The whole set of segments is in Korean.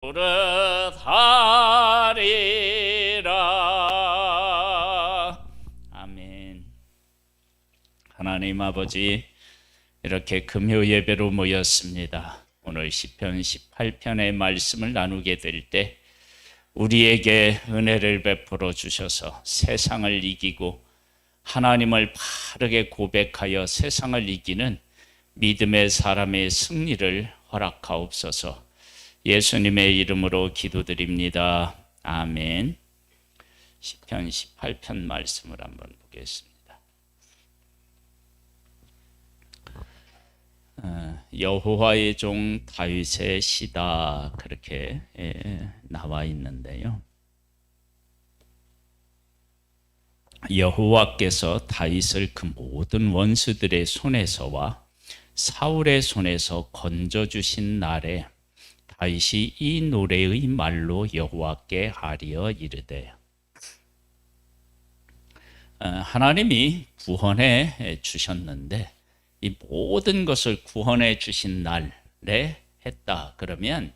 뿌듯하리라. 아멘. 하나님 아버지, 이렇게 금요 예배로 모였습니다. 오늘 시편 18편의 말씀을 나누게 될 때 우리에게 은혜를 베풀어 주셔서 세상을 이기고 하나님을 바르게 고백하여 세상을 이기는 믿음의 사람의 승리를 허락하옵소서. 예수님의 이름으로 기도드립니다. 아멘. 시편 18편 말씀을 한번 보겠습니다. 여호와의 종 다윗의 시다, 그렇게 나와 있는데요. 여호와께서 다윗을 그 모든 원수들의 손에서와 사울의 손에서 건져주신 날에 다윗이 이 노래의 말로 여호와께 아뢰어 이르되, 하나님이 구원해 주셨는데 이 모든 것을 구원해 주신 날에 했다. 그러면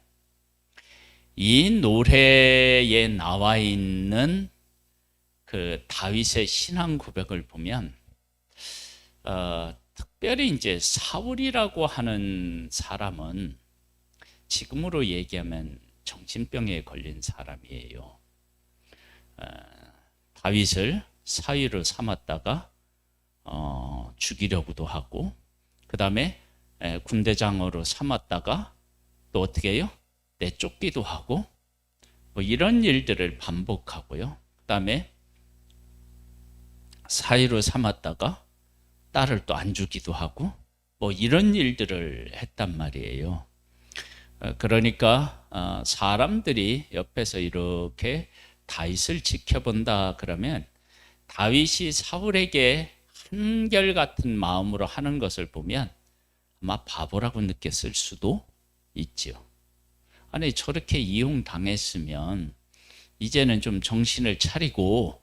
이 노래에 나와 있는 그 다윗의 신앙 고백을 보면 특별히 이제 사울이라고 하는 사람은 지금으로 얘기하면 정신병에 걸린 사람이에요. 다윗을 사위로 삼았다가 죽이려고도 하고, 그 다음에 군대장으로 삼았다가 또 어떻게 해요? 내쫓기도 하고, 뭐 이런 일들을 반복하고요. 그 다음에 사위로 삼았다가 딸을 또 안 주기도 하고, 뭐 이런 일들을 했단 말이에요. 그러니까 사람들이 옆에서 이렇게 다윗을 지켜본다 그러면 다윗이 사울에게 한결같은 마음으로 하는 것을 보면 아마 바보라고 느꼈을 수도 있죠. 아니, 저렇게 이용당했으면 이제는 좀 정신을 차리고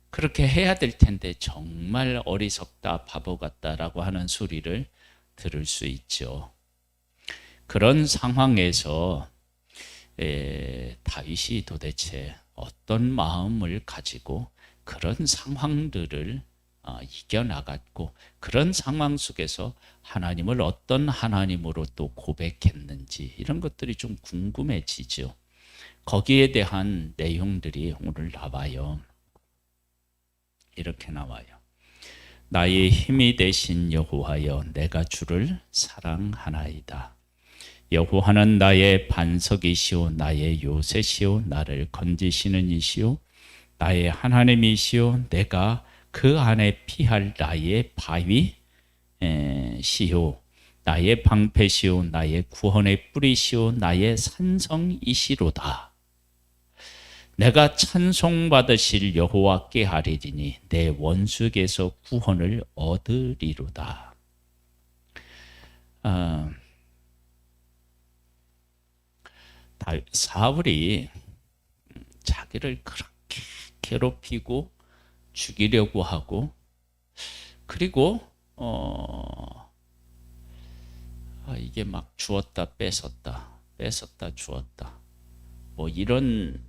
그렇게 해야 될 텐데 정말 어리석다, 바보 같다라고 하는 소리를 들을 수 있죠. 그런 상황에서 다윗이 도대체 어떤 마음을 가지고 그런 상황들을 이겨나갔고, 그런 상황 속에서 하나님을 어떤 하나님으로 또 고백했는지, 이런 것들이 좀 궁금해지죠. 거기에 대한 내용들이 오늘 나와요. 이렇게 나와요. 나의 힘이 되신 여호와여, 내가 주를 사랑하나이다. 여호와는 나의 반석이시오, 나의 요새시오, 나를 건지시는 이시오, 나의 하나님이시오, 내가 그 안에 피할 나의 바위시오, 나의 방패시오, 나의 구원의 뿌리시오, 나의 산성이시로다. 내가 찬송받으실 여호와께 아뢰리니 내 원수에게서 구원을 얻으리로다. 사울이 자기를 그렇게 괴롭히고 죽이려고 하고, 그리고 이게 막 주었다 뺏었다, 뺏었다 주었다, 뭐 이런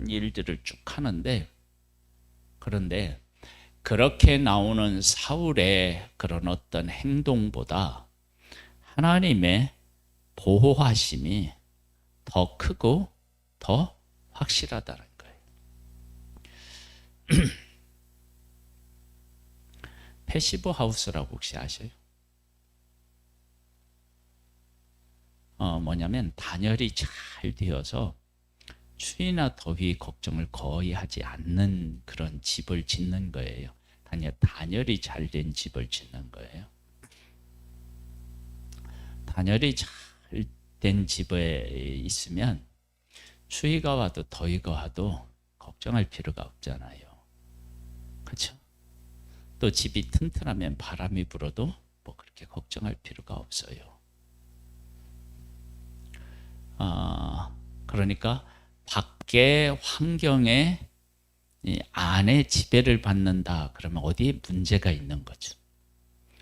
일들을 쭉 하는데, 그런데 그렇게 나오는 사울의 그런 어떤 행동보다 하나님의 보호하심이 더 크고 더 확실하다는 거예요. 패시브 하우스라고 혹시 아셔요? 뭐냐면 단열이 잘 되어서 추위나 더위 걱정을 거의 하지 않는 그런 집을 짓는 거예요. 단열이 잘 된 집을 짓는 거예요. 단열이 잘 된 집에 있으면 추위가 와도 더위가 와도 걱정할 필요가 없잖아요. 그렇죠? 또 집이 튼튼하면 바람이 불어도 뭐 그렇게 걱정할 필요가 없어요. 그러니까 밖의 환경에 안에 지배를 받는다 그러면 어디에 문제가 있는 거죠.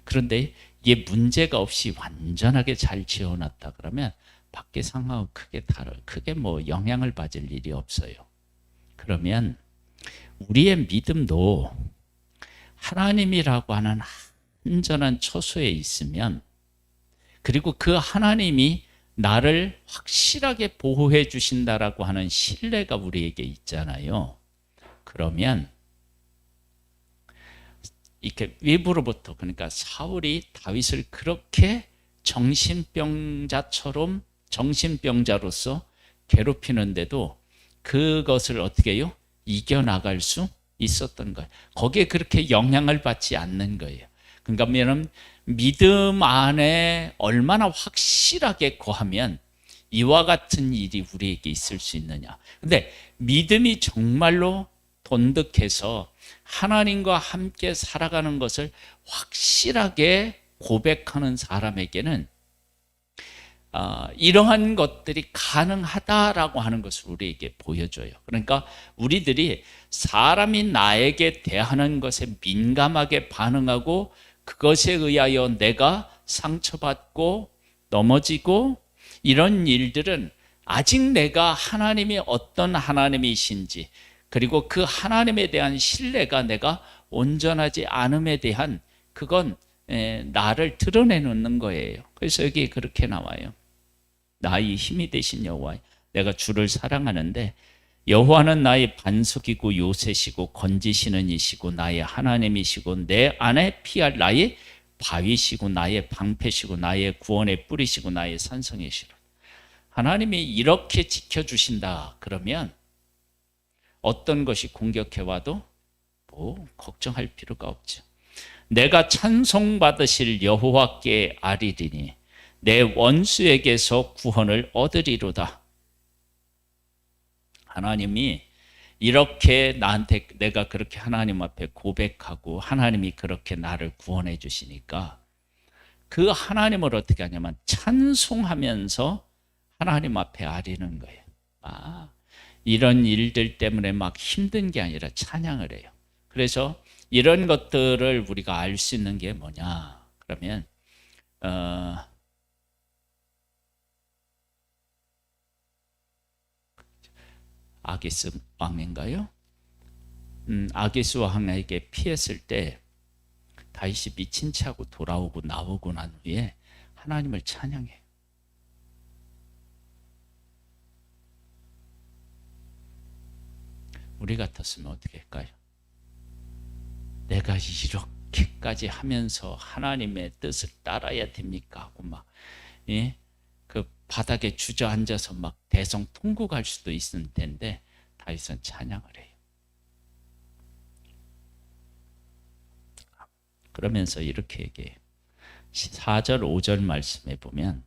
그런데 이게 문제가 없이 완전하게 잘 지어놨다 그러면 밖에 상황하고 크게 뭐 영향을 받을 일이 없어요. 그러면 우리의 믿음도 하나님이라고 하는 온전한 처소에 있으면, 그리고 그 하나님이 나를 확실하게 보호해 주신다라고 하는 신뢰가 우리에게 있잖아요. 그러면 이렇게 외부로부터, 그러니까 사울이 다윗을 그렇게 정신병자로서 괴롭히는데도 그것을 어떻게 해요? 이겨나갈 수 있었던 거예요. 거기에 그렇게 영향을 받지 않는 거예요. 그러니까 믿음 안에 얼마나 확실하게 거하면 이와 같은 일이 우리에게 있을 수 있느냐. 근데 믿음이 정말로 돈득해서 하나님과 함께 살아가는 것을 확실하게 고백하는 사람에게는 이러한 것들이 가능하다라고 하는 것을 우리에게 보여줘요. 그러니까 우리들이 사람이 나에게 대하는 것에 민감하게 반응하고 그것에 의하여 내가 상처받고 넘어지고 이런 일들은 아직 내가 하나님이 어떤 하나님이신지, 그리고 그 하나님에 대한 신뢰가 내가 온전하지 않음에 대한, 그건 나를 드러내놓는 거예요. 그래서 여기 그렇게 나와요. 나의 힘이 되신 여호와, 내가 주를 사랑하는데 여호와는 나의 반석이고 요새시고 건지시는 이시고 나의 하나님이시고 내 안에 피할 나의 바위시고 나의 방패시고 나의 구원의 뿌리시고 나의 산성이시라. 하나님이 이렇게 지켜주신다 그러면 어떤 것이 공격해와도 뭐 걱정할 필요가 없죠. 내가 찬송받으실 여호와께 아리리니 내 원수에게서 구원을 얻으리로다. 하나님이 이렇게 나한테, 내가 그렇게 하나님 앞에 고백하고 하나님이 그렇게 나를 구원해 주시니까 그 하나님을 어떻게 하냐면 찬송하면서 하나님 앞에 아리는 거예요. 이런 일들 때문에 막 힘든 게 아니라 찬양을 해요. 그래서 이런 것들을 우리가 알 수 있는 게 뭐냐 그러면 아기스 왕인가요? 아기스 왕에게 피했을 때 다윗이 미친 채 하고 돌아오고 나오고 난 후에 하나님을 찬양해요. 우리 같았으면 어떻게 할까요? 내가 이렇게까지 하면서 하나님의 뜻을 따라야 됩니까? 하고 막 그 바닥에 주저앉아서 막 대성통곡할 수도 있을 텐데 다윗은 찬양을 해요. 그러면서 이렇게 얘기해요. 4절 5절 말씀에 보면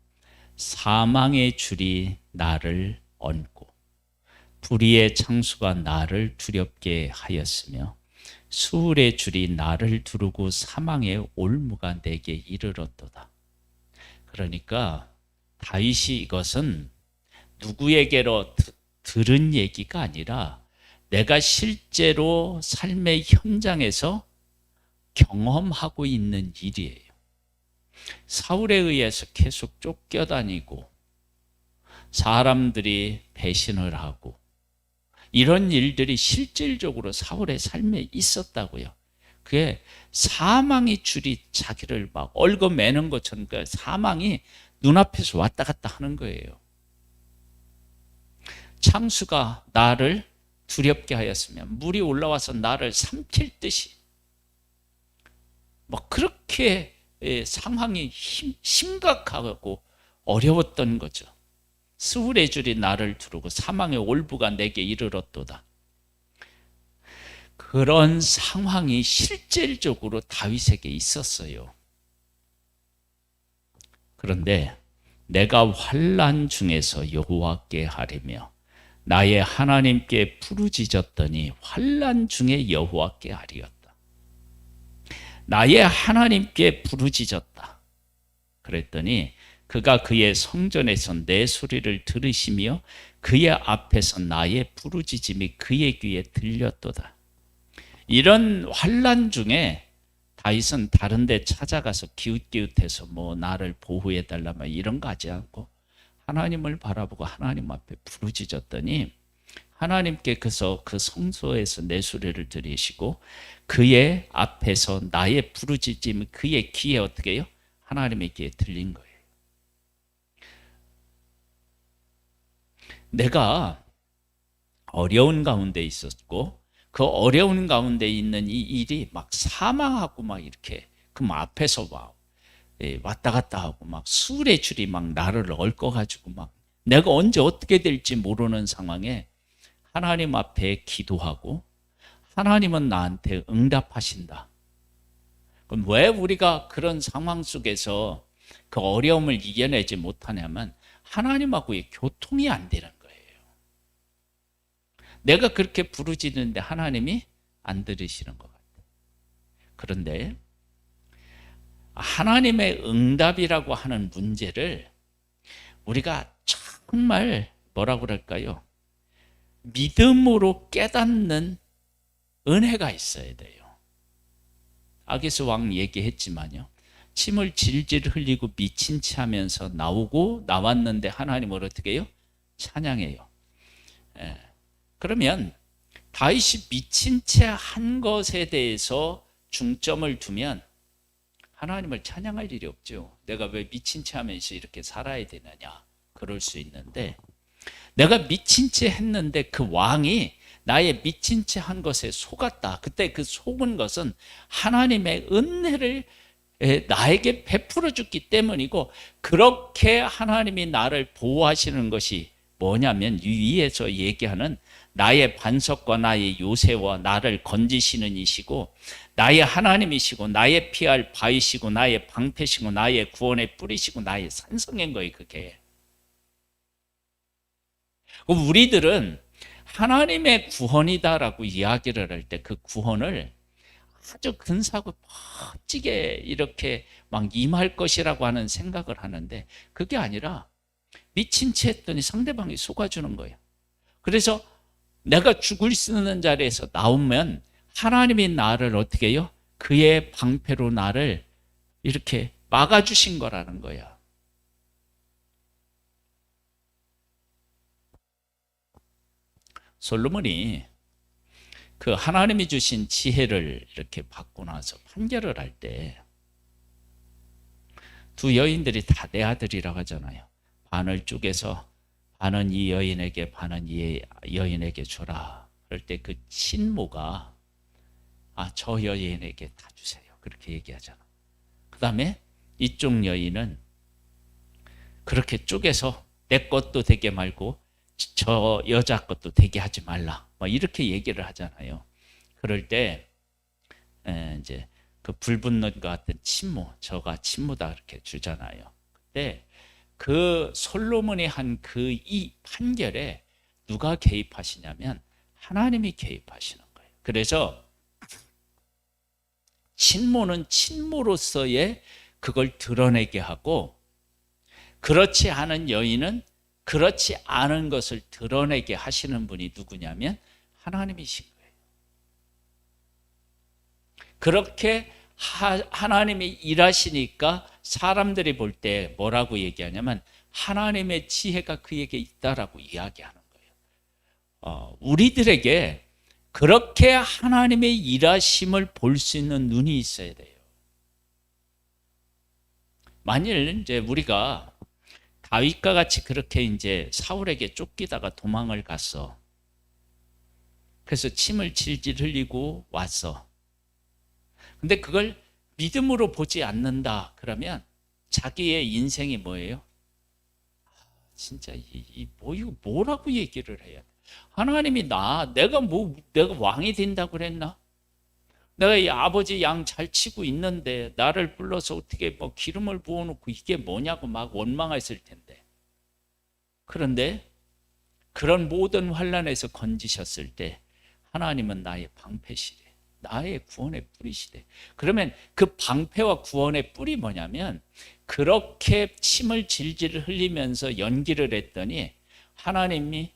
사망의 줄이 나를 얹고 불의의 창수가 나를 두렵게 하였으며 수울의 줄이 나를 두르고 사망의 올무가 내게 이르렀도다. 그러니까 다윗이 이것은 누구에게로 들은 얘기가 아니라 내가 실제로 삶의 현장에서 경험하고 있는 일이에요. 사울에 의해서 계속 쫓겨다니고 사람들이 배신을 하고 이런 일들이 실질적으로 사울의 삶에 있었다고요. 그게 사망의 줄이 자기를 막 얽어매는 것처럼 그 사망이 눈앞에서 왔다 갔다 하는 거예요. 창수가 나를 두렵게 하였으면 물이 올라와서 나를 삼킬 듯이 막 그렇게 상황이 심각하고 어려웠던 거죠. 수울의 줄이 나를 두르고 사망의 올부가 내게 이르렀도다. 그런 상황이 실질적으로 다윗에게 있었어요. 그런데 내가 환난 중에서 여호와께 하리며 나의 하나님께 부르짖었더니 환난 중에 여호와께 하리었다. 나의 하나님께 부르짖었다. 그랬더니 그가 그의 성전에서 내 소리를 들으시며 그의 앞에서 나의 부르짖음이 그의 귀에 들렸도다. 이런 환난 중에 다윗은 다른 데 찾아가서 기웃기웃해서 뭐 나를 보호해달라 막 이런 거 하지 않고 하나님을 바라보고 하나님 앞에 부르짖었더니 하나님께서 그 성소에서 내 수레를 들이시고 그의 앞에서 나의 부르짖음이 그의 귀에 어떻게 해요? 하나님의 귀에 들린 거예요. 내가 어려운 가운데 있었고 그 어려운 가운데 있는 이 일이 막 사망하고 막 이렇게 그 앞에서 막 왔다 갔다 하고 막 수레 줄이 막 나를 얽어가지고 막 내가 언제 어떻게 될지 모르는 상황에 하나님 앞에 기도하고 하나님은 나한테 응답하신다. 그럼 왜 우리가 그런 상황 속에서 그 어려움을 이겨내지 못하냐면 하나님하고의 교통이 안 되는 거예요. 내가 그렇게 부르짖는데 하나님이 안 들으시는 것 같아요. 그런데 하나님의 응답이라고 하는 문제를 우리가 정말 뭐라고 그럴까요? 믿음으로 깨닫는 은혜가 있어야 돼요. 아기스 왕 얘기했지만요. 침을 질질 흘리고 미친 채 하면서 나왔는데 하나님을 어떻게 해요? 찬양해요. 그러면 다윗이 미친 채 한 것에 대해서 중점을 두면 하나님을 찬양할 일이 없죠. 내가 왜 미친 채 하면서 이렇게 살아야 되느냐. 그럴 수 있는데 내가 미친 채 했는데 그 왕이 나의 미친 채 한 것에 속았다. 그때 그 속은 것은 하나님의 은혜를 나에게 베풀어 줬기 때문이고 그렇게 하나님이 나를 보호하시는 것이 뭐냐면 위에서 얘기하는 나의 반석과 나의 요새와 나를 건지시는 이시고 나의 하나님이시고 나의 피할 바위시고 나의 방패시고 나의 구원의 뿌리시고 나의 산성인 거예요. 그게 우리들은 하나님의 구원이다라고 이야기를 할 때 그 구원을 아주 근사하고 멋지게 이렇게 막 임할 것이라고 하는 생각을 하는데 그게 아니라 미친 채 했더니 상대방이 속아주는 거예요. 그래서 내가 죽을 수 있는 자리에서 나오면 하나님이 나를 어떻게 해요? 그의 방패로 나를 이렇게 막아주신 거라는 거야. 솔로몬이 그 하나님이 주신 지혜를 이렇게 받고 나서 판결을 할 때 두 여인들이 다 내 아들이라고 하잖아요. 반을 쪼개서 반은 이 여인에게 반은 이 여인에게 줘라. 그럴 때 그 친모가 저 여인에게 다 주세요. 그렇게 얘기하잖아. 그 다음에 이쪽 여인은 그렇게 쪼개서 내 것도 되게 말고 저 여자 것도 되게 하지 말라. 이렇게 얘기를 하잖아요. 그럴 때 이제 그 불붙는 것 같은 친모, 저가 친모다 이렇게 주잖아요. 그때 그 솔로몬이 한 그 이 판결에 누가 개입하시냐면 하나님이 개입하시는 거예요. 그래서 친모는 친모로서의 그걸 드러내게 하고 그렇지 않은 여인은 그렇지 않은 것을 드러내게 하시는 분이 누구냐면 하나님이신 거예요. 그렇게 하나님이 일하시니까 사람들이 볼 때 뭐라고 얘기하냐면 하나님의 지혜가 그에게 있다라고 이야기하는 거예요. 우리들에게 그렇게 하나님의 일하심을 볼 수 있는 눈이 있어야 돼요. 만일 이제 우리가 다윗과 같이 그렇게 이제 사울에게 쫓기다가 도망을 갔어. 그래서 침을 질질 흘리고 왔어. 근데 그걸 믿음으로 보지 않는다. 그러면 자기의 인생이 뭐예요? 진짜 이거 뭐라고 얘기를 해야 돼? 하나님이 내가 왕이 된다고 그랬나? 내가 이 아버지 양 잘 치고 있는데 나를 불러서 어떻게 기름을 부어놓고 이게 뭐냐고 막 원망했을 텐데. 그런데 그런 모든 환난에서 건지셨을 때 하나님은 나의 방패시래. 나의 구원의 뿌리시래. 그러면 그 방패와 구원의 뿌리 뭐냐면 그렇게 침을 질질 흘리면서 연기를 했더니 하나님이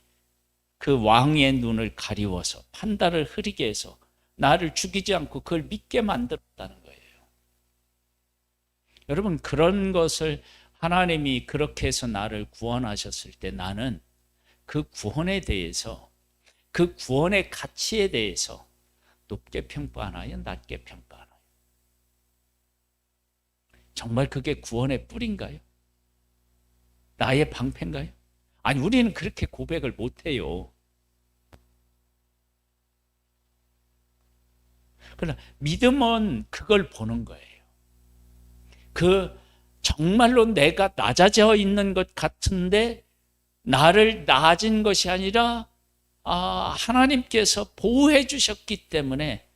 그 왕의 눈을 가리워서 판단을 흐리게 해서 나를 죽이지 않고 그걸 믿게 만들었다는 거예요. 여러분 그런 것을 하나님이 그렇게 해서 나를 구원하셨을 때 나는 그 구원에 대해서, 그 구원의 가치에 대해서 높게 평가하나요? 낮게 평가하나요? 정말 그게 구원의 뿌리인가요? 나의 방패인가요? 아니, 우리는 그렇게 고백을 못해요. 그러나 믿음은 그걸 보는 거예요. 그 정말로 내가 낮아져 있는 것 같은데 나를 낮은 것이 아니라 하나님께서 보호해 주셨기 때문에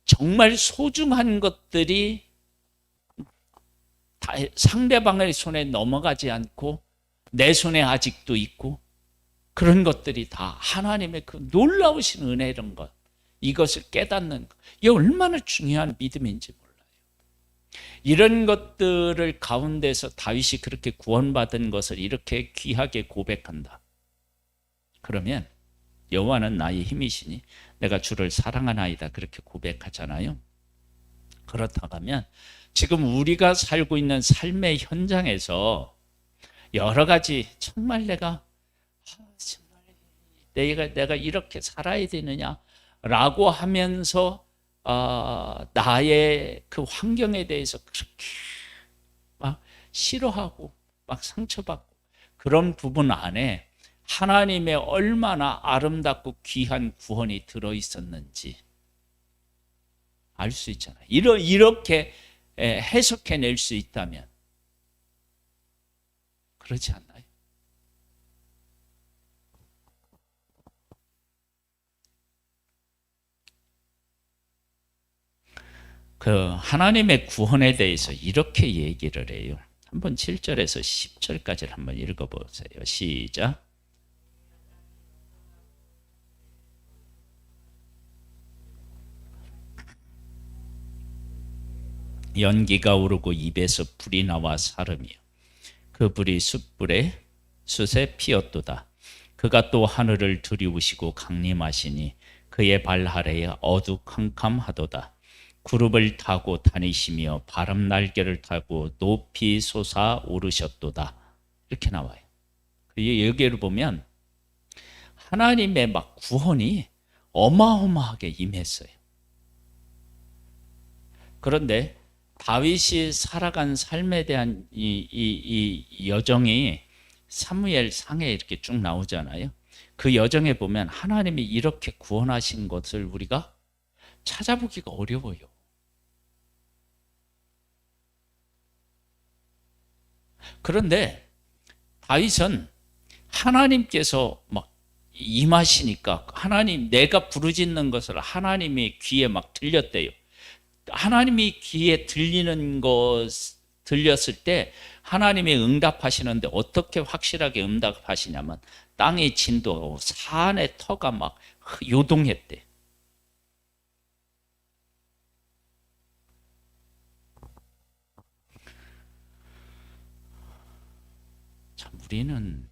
정말 소중한 것들이 상대방의 손에 넘어가지 않고 내 손에 아직도 있고, 그런 것들이 다 하나님의 그 놀라우신 은혜인 것, 이것을 깨닫는 것, 이게 얼마나 중요한 믿음인지 몰라요. 이런 것들을 가운데서 다윗이 그렇게 구원받은 것을 이렇게 귀하게 고백한다. 그러면 여호와는 나의 힘이시니 내가 주를 사랑하나이다, 그렇게 고백하잖아요. 그렇다면 지금 우리가 살고 있는 삶의 현장에서 여러 가지 정말 내가 이렇게 살아야 되느냐라고 하면서 나의 그 환경에 대해서 그렇게 막 싫어하고 막 상처받고, 그런 부분 안에 하나님의 얼마나 아름답고 귀한 구원이 들어있었는지 알 수 있잖아요. 이렇게 해석해낼 수 있다면. 그렇지 않나요? 그 하나님의 구원에 대해서 이렇게 얘기를 해요. 한번 7절에서 10절까지를 한번 읽어보세요. 시작. 연기가 오르고 입에서 불이 나와 사름이요, 그 불이 숯에 피었도다. 그가 또 하늘을 두리우시고 강림하시니 그의 발 아래에 어두캄캄하도다. 구름을 타고 다니시며 바람 날개를 타고 높이 솟아 오르셨도다. 이렇게 나와요. 여기를 보면 하나님의 막 구원이 어마어마하게 임했어요. 그런데 다윗이 살아간 삶에 대한 이 여정이 사무엘 상에 이렇게 쭉 나오잖아요. 그 여정에 보면 하나님이 이렇게 구원하신 것을 우리가 찾아보기가 어려워요. 그런데 다윗은 하나님께서 막 임하시니까, 하나님, 내가 부르짖는 것을 하나님의 귀에 막 들렸대요. 하나님이 귀에 들렸을 때 하나님이 응답하시는데 어떻게 확실하게 응답하시냐면 땅이 진동하고 산의 터가 막 요동했대. 참, 우리는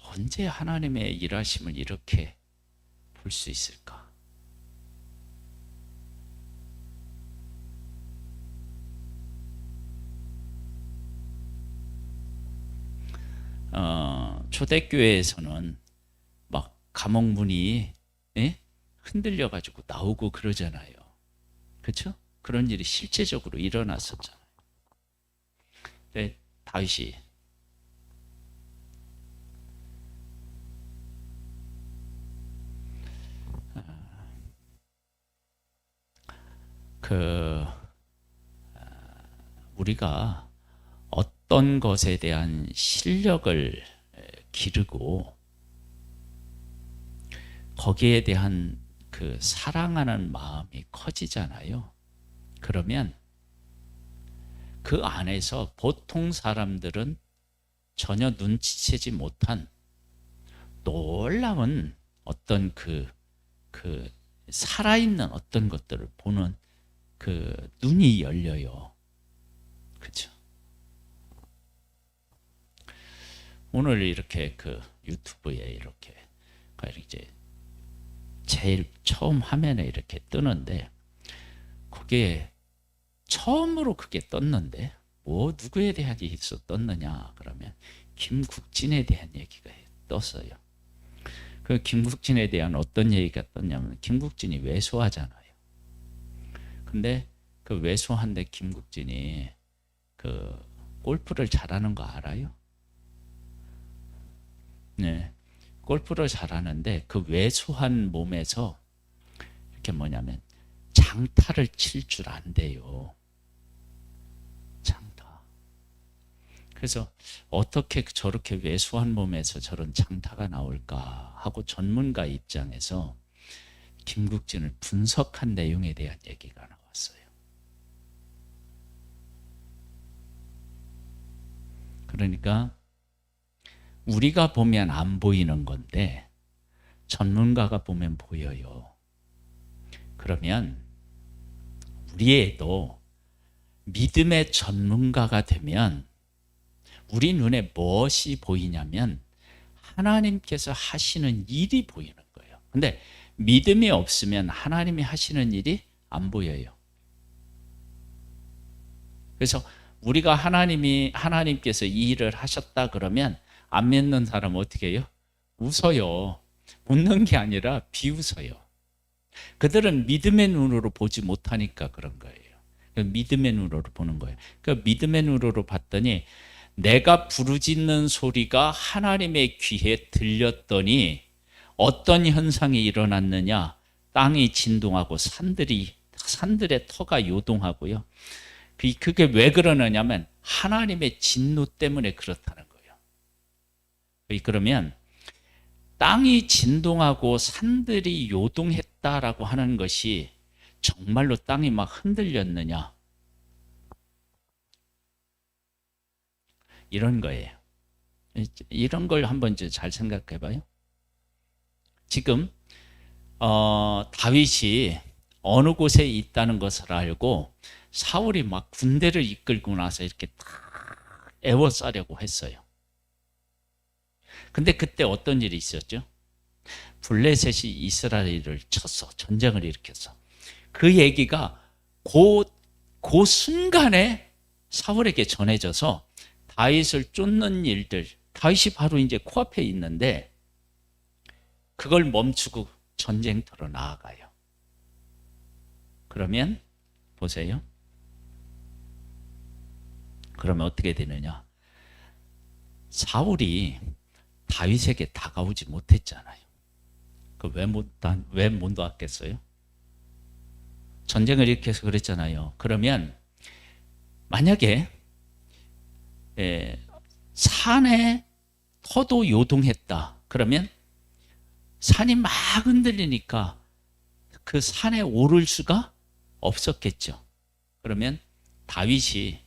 언제 하나님의 일하심을 이렇게 볼 수 있을까? 초대교회에서는 막 감옥 문이 흔들려 가지고 나오고 그러잖아요. 그렇죠? 그런 일이 실제적으로 일어났었잖아요. 근데 다윗이 우리가 어떤 것에 대한 실력을 기르고 거기에 대한 그 사랑하는 마음이 커지잖아요. 그러면 그 안에서 보통 사람들은 전혀 눈치채지 못한 놀라운 어떤 그 살아있는 어떤 것들을 보는 그 눈이 열려요. 그렇죠? 오늘 이렇게 그 유튜브에 이렇게 이제 제일 처음 화면에 이렇게 뜨는데, 거기에 처음으로 그게 떴는데 뭐 누구에 대한 얘기 떴느냐 그러면 김국진에 대한 얘기가 떴어요. 그 김국진에 대한 어떤 얘기가 떴냐면 김국진이 왜소하잖아요. 근데 그 왜소한데 김국진이 그 골프를 잘하는 거 알아요? 네. 골프를 잘하는데 그 왜소한 몸에서 이렇게 뭐냐면 장타를 칠 줄 안돼요. 장타. 그래서 어떻게 저렇게 왜소한 몸에서 저런 장타가 나올까 하고 전문가 입장에서 김국진을 분석한 내용에 대한 얘기가 나왔어요. 그러니까 우리가 보면 안 보이는 건데 전문가가 보면 보여요. 그러면 우리도 믿음의 전문가가 되면 우리 눈에 무엇이 보이냐면 하나님께서 하시는 일이 보이는 거예요. 근데 믿음이 없으면 하나님이 하시는 일이 안 보여요. 그래서 우리가 하나님께서 이 일을 하셨다 그러면 안 믿는 사람은 어떻게 해요? 웃어요. 웃는 게 아니라 비웃어요. 그들은 믿음의 눈으로 보지 못하니까 그런 거예요. 믿음의 눈으로 보는 거예요. 그 믿음의 눈으로 봤더니 내가 부르짖는 소리가 하나님의 귀에 들렸더니 어떤 현상이 일어났느냐? 땅이 진동하고 산들의 터가 요동하고요. 그게 왜 그러느냐면 하나님의 진노 때문에 그렇다는 거예요. 그러면 땅이 진동하고 산들이 요동했다라고 하는 것이 정말로 땅이 막 흔들렸느냐? 이런 거예요. 이런 걸 한번 잘 생각해 봐요. 지금 다윗이 어느 곳에 있다는 것을 알고 사울이 막 군대를 이끌고 나서 이렇게 다 애워싸려고 했어요. 근데 그때 어떤 일이 있었죠? 블레셋이 이스라엘을 쳤어. 전쟁을 일으켰어. 그 얘기가 그 순간에 사울에게 전해져서 다윗을 쫓는 일들, 다윗이 바로 이제 코앞에 있는데 그걸 멈추고 전쟁터로 나아가요. 그러면 보세요. 그러면 어떻게 되느냐? 사울이 다윗에게 다가오지 못했잖아요. 왜 못 왔겠어요? 전쟁을 일으켜서 그랬잖아요. 그러면 만약에 산의 터도 요동했다. 그러면 산이 막 흔들리니까 그 산에 오를 수가 없었겠죠. 그러면 다윗이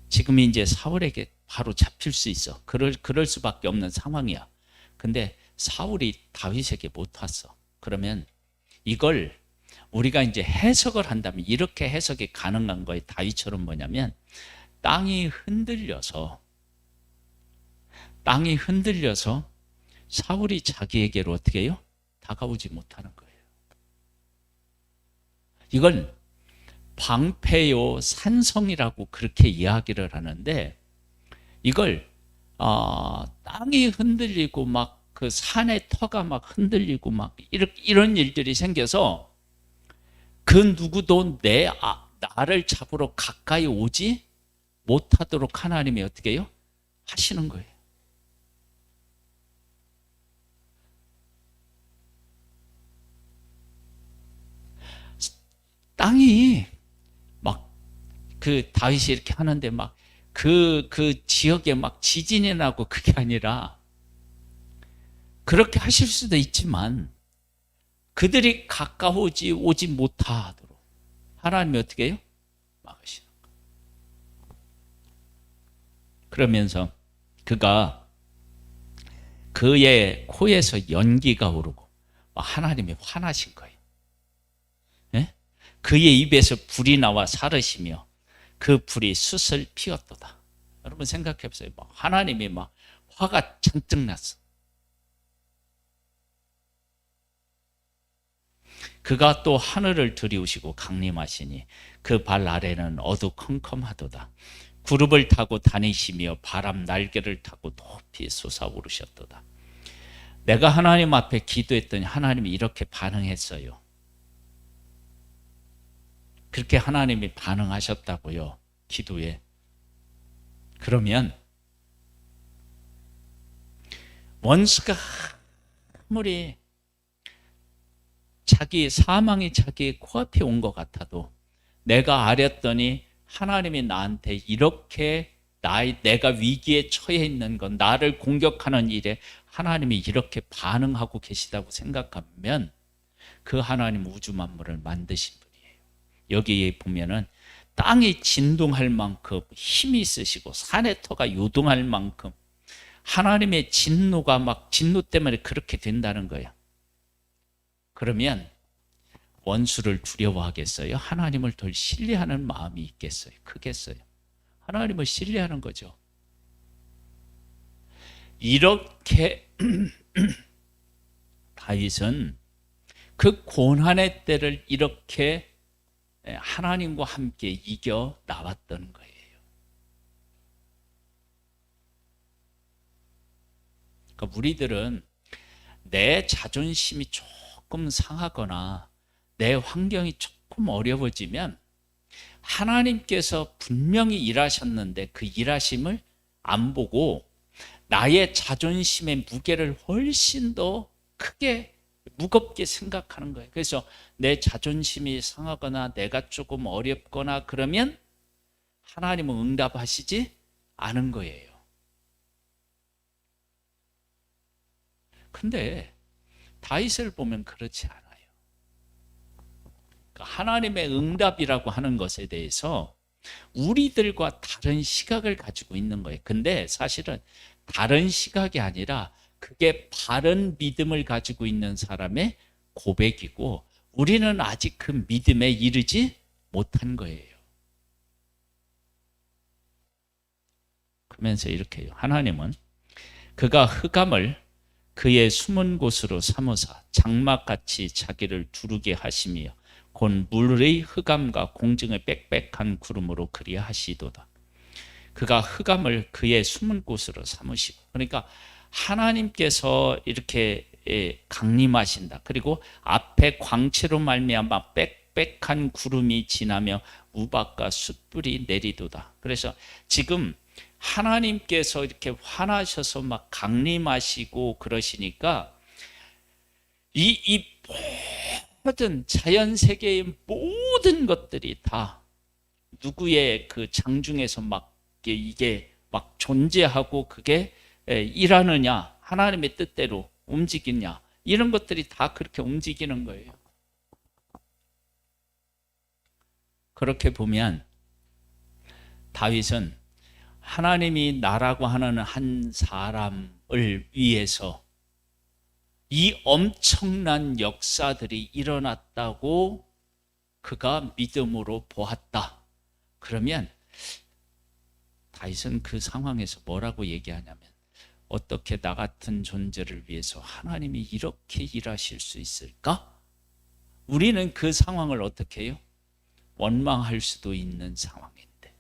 지금 이제 사울에게 바로 잡힐 수 있어. 그럴 수밖에 없는 상황이야. 근데 사울이 다윗에게 못 왔어. 그러면 이걸 우리가 이제 해석을 한다면 이렇게 해석이 가능한 거예요. 다윗처럼 뭐냐면 땅이 흔들려서 사울이 자기에게로 어떻게 해요? 다가오지 못하는 거예요. 이건 방패요 산성이라고 그렇게 이야기를 하는데 이걸 땅이 흔들리고 막 그 산의 터가 막 흔들리고 막 이런 일들이 생겨서 그 누구도 나를 잡으러 가까이 오지 못하도록 하나님이 어떻게 해요? 하시는 거예요. 땅이 막 그 다윗이 이렇게 하는데 막 그 지역에 막 지진이 나고 그게 아니라 그렇게 하실 수도 있지만 그들이 오지 못하도록 하나님이 어떻게 해요? 막으시는 거예요. 그러면서 그가 그의 코에서 연기가 오르고 하나님이 화나신 거예요. 예? 그의 입에서 불이 나와 사르시며 그 불이 숯을 피웠도다. 여러분 생각해 보세요. 하나님이 막 화가 잔뜩 났어. 그가 또 하늘을 들이우시고 강림하시니 그 발 아래는 어두컴컴하도다. 구름을 타고 다니시며 바람 날개를 타고 높이 솟아오르셨도다. 내가 하나님 앞에 기도했더니 하나님이 이렇게 반응했어요. 그렇게 하나님이 반응하셨다고요, 기도에. 그러면 원수가 아무리 사망이 자기 코앞에 온 것 같아도 내가 아렸더니 하나님이 나한테 이렇게 내가 위기에 처해 있는 건, 나를 공격하는 일에 하나님이 이렇게 반응하고 계시다고 생각하면 그 하나님 우주 만물을 만드신 분이에요. 여기에 보면은 땅이 진동할 만큼 힘이 있으시고 산의 터가 요동할 만큼 하나님의 진노가 진노 때문에 그렇게 된다는 거예요. 그러면 원수를 두려워하겠어요? 하나님을 덜 신뢰하는 마음이 있겠어요? 크겠어요? 하나님을 신뢰하는 거죠. 이렇게 다윗은 그 고난의 때를 이렇게 하나님과 함께 이겨 나왔던 거예요. 그러니까 우리들은 내 자존심이 조금 상하거나 내 환경이 조금 어려워지면 하나님께서 분명히 일하셨는데 그 일하심을 안 보고 나의 자존심의 무게를 훨씬 더 크게 무겁게 생각하는 거예요. 그래서 내 자존심이 상하거나 내가 조금 어렵거나 그러면 하나님은 응답하시지 않은 거예요. 근데 다윗을 보면 그렇지 않아요. 하나님의 응답이라고 하는 것에 대해서 우리들과 다른 시각을 가지고 있는 거예요. 근데 사실은 다른 시각이 아니라 그게 바른 믿음을 가지고 있는 사람의 고백이고 우리는 아직 그 믿음에 이르지 못한 거예요. 그러면서 이렇게 해요. 하나님은 그가 흑암을 그의 숨은 곳으로 삼으사 장막같이 자기를 두르게 하시며 곧 물의 흑암과 공중의 빽빽한 구름으로 그리하시도다. 그가 흑암을 그의 숨은 곳으로 삼으시고, 그러니까 하나님께서 이렇게 강림하신다. 그리고 앞에 광채로 말미암아 빽빽한 구름이 지나며 우박과 숯불이 내리도다. 그래서 지금 하나님께서 이렇게 화나셔서 막 강림하시고 그러시니까 이 모든 자연 세계의 모든 것들이 다 누구의 그 장중에서 막 이게 막 존재하고 그게 일하느냐, 하나님의 뜻대로 움직이냐, 이런 것들이 다 그렇게 움직이는 거예요. 그렇게 보면 다윗은 하나님이 나라고 하는 한 사람을 위해서 이 엄청난 역사들이 일어났다고 그가 믿음으로 보았다. 그러면 다윗은 그 상황에서 뭐라고 얘기하냐면, 어떻게 나 같은 존재를 위해서 하나님이 이렇게 일하실 수 있을까? 우리는 그 상황을 어떻게 해요? 원망할 수도 있는 상황인데.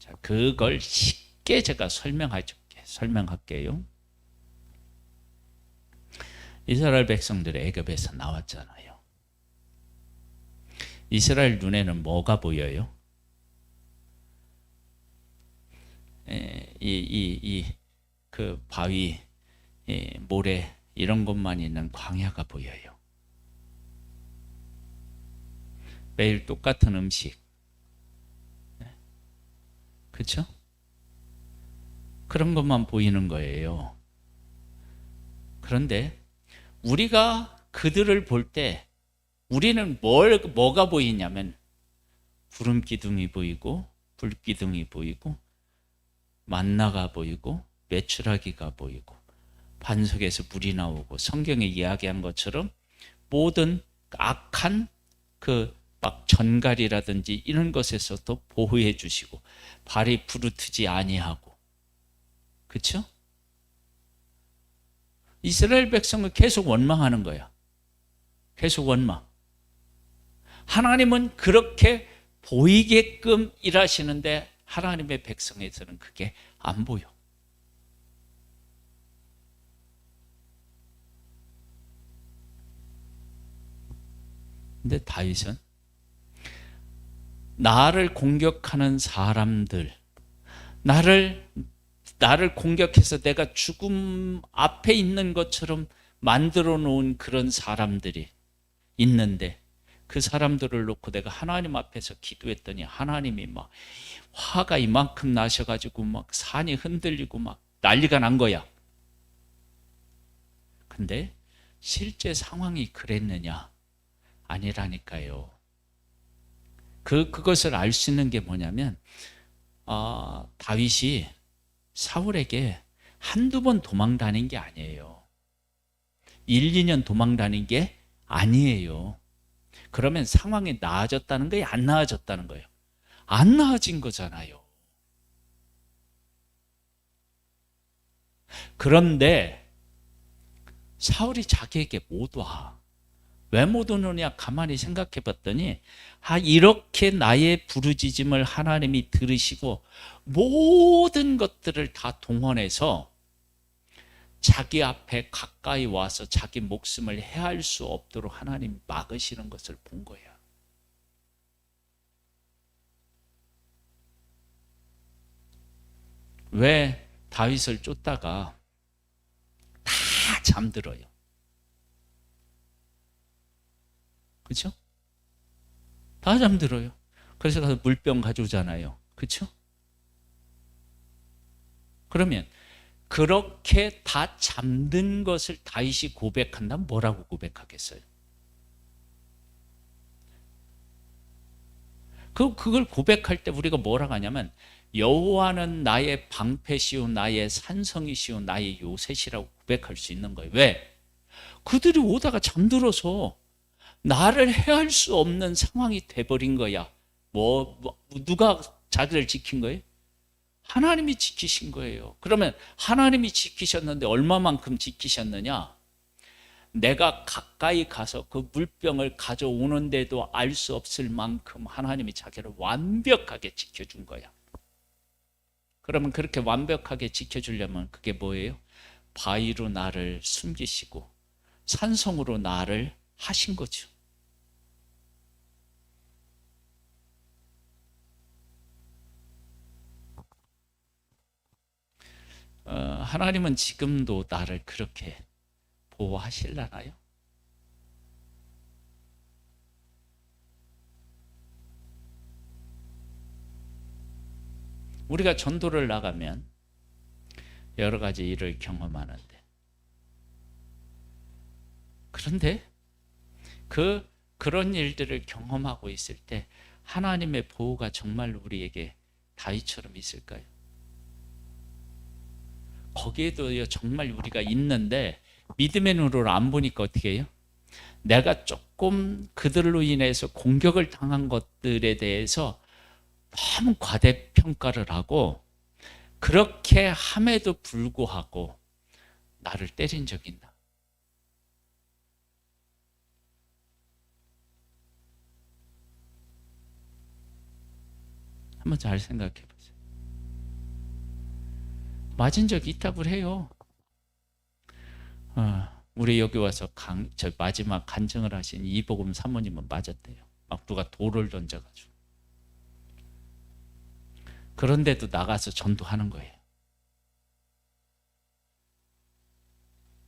자, 그걸 쉽게 제가 설명할게요. 이스라엘 백성들이 애굽에서 나왔잖아요. 이스라엘 눈에는 뭐가 보여요? 그 바위, 모래 이런 것만 있는 광야가 보여요. 매일 똑같은 음식, 그렇죠? 그런 것만 보이는 거예요. 그런데 우리가 그들을 볼 때 우리는 뭐가 보이냐면 구름 기둥이 보이고 불 기둥이 보이고 만나가 보이고 메추라기가 보이고 반석에서 물이 나오고 성경에 이야기한 것처럼 모든 악한 그 막 전갈이라든지 이런 것에서도 보호해 주시고 발이 부르트지 아니하고, 그렇죠? 이스라엘 백성은 계속 원망하는 거야. 계속 원망. 하나님은 그렇게 보이게끔 일하시는데 하나님의 백성에서는 그게 안 보여. 근데 다윗은 나를 공격하는 사람들, 나를 공격해서 내가 죽음 앞에 있는 것처럼 만들어 놓은 그런 사람들이 있는데, 그 사람들을 놓고 내가 하나님 앞에서 기도했더니 하나님이 막 화가 이만큼 나셔가지고 막 산이 흔들리고 막 난리가 난 거야. 근데 실제 상황이 그랬느냐? 아니라니까요. 그것을 알 수 있는 게 뭐냐면, 다윗이 사울에게 한두 번 도망 다닌 게 아니에요. 1, 2년 도망 다닌 게 아니에요. 그러면 상황이 나아졌다는 거예요? 안 나아졌다는 거예요? 안 나아진 거잖아요. 그런데 사울이 자기에게 못 와. 왜 못 오느냐 가만히 생각해 봤더니, 이렇게 나의 부르짖음을 하나님이 들으시고 모든 것들을 다 동원해서 자기 앞에 가까이 와서 자기 목숨을 해할 수 없도록 하나님이 막으시는 것을 본 거야. 왜 다윗을 쫓다가 다 잠들어요? 그렇죠? 다 잠들어요. 그래서 가서 물병 가져오잖아요. 그렇죠? 그러면 그렇게 다 잠든 것을 다윗이 고백한다면 뭐라고 고백하겠어요? 그걸 고백할 때 우리가 뭐라고 하냐면, 여호와는 나의 방패시오 나의 산성이시오 나의 요새시라고 고백할 수 있는 거예요. 왜? 그들이 오다가 잠들어서 나를 해할 수 없는 상황이 돼버린 거야. 누가 자기를 지킨 거예요? 하나님이 지키신 거예요. 그러면 하나님이 지키셨는데 얼마만큼 지키셨느냐? 내가 가까이 가서 그 물병을 가져오는데도 알 수 없을 만큼 하나님이 자기를 완벽하게 지켜준 거야. 그러면 그렇게 완벽하게 지켜주려면 그게 뭐예요? 바위로 나를 숨기시고 산성으로 나를 하신 거죠. 하나님은 지금도 나를 그렇게 보호하실라나요? 우리가 전도를 나가면 여러 가지 일을 경험하는데, 그런데 그런 일들을 경험하고 있을 때 하나님의 보호가 정말 우리에게 다윗처럼 있을까요? 거기에도 정말 우리가 있는데 믿음의 눈으로 안 보니까 어떻게 해요? 내가 조금 그들로 인해서 공격을 당한 것들에 대해서 너무 과대평가를 하고, 그렇게 함에도 불구하고 나를 때린 적이 있나? 한번 잘 생각해 보세요. 맞은 적이 있다고 해요. 우리 여기 와서 마지막 간증을 하신 이복음 사모님은 맞았대요. 막 누가 돌을 던져가지고. 그런데도 나가서 전도하는 거예요.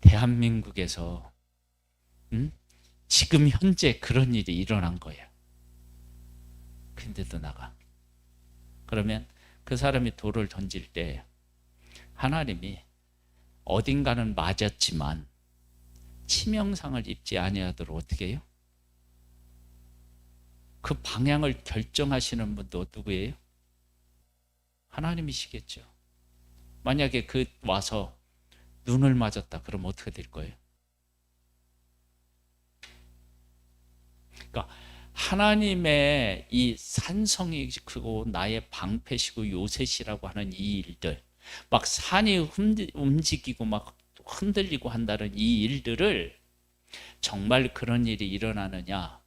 대한민국에서 지금 현재 그런 일이 일어난 거예요. 근데도 나가. 그러면 그 사람이 돌을 던질 때 하나님이 어딘가는 맞았지만 치명상을 입지 아니하도록 어떻게 해요? 그 방향을 결정하시는 분도 누구예요? 하나님이시겠죠. 만약에 와서 눈을 맞았다 그러면 어떻게 될 거예요? 그러니까 하나님의 이 산성이시고 나의 방패시고 요새시라고 하는 이 일들, 막 산이 움직이고 막 흔들리고 한다는 이 일들을 정말 그런 일이 일어나느냐?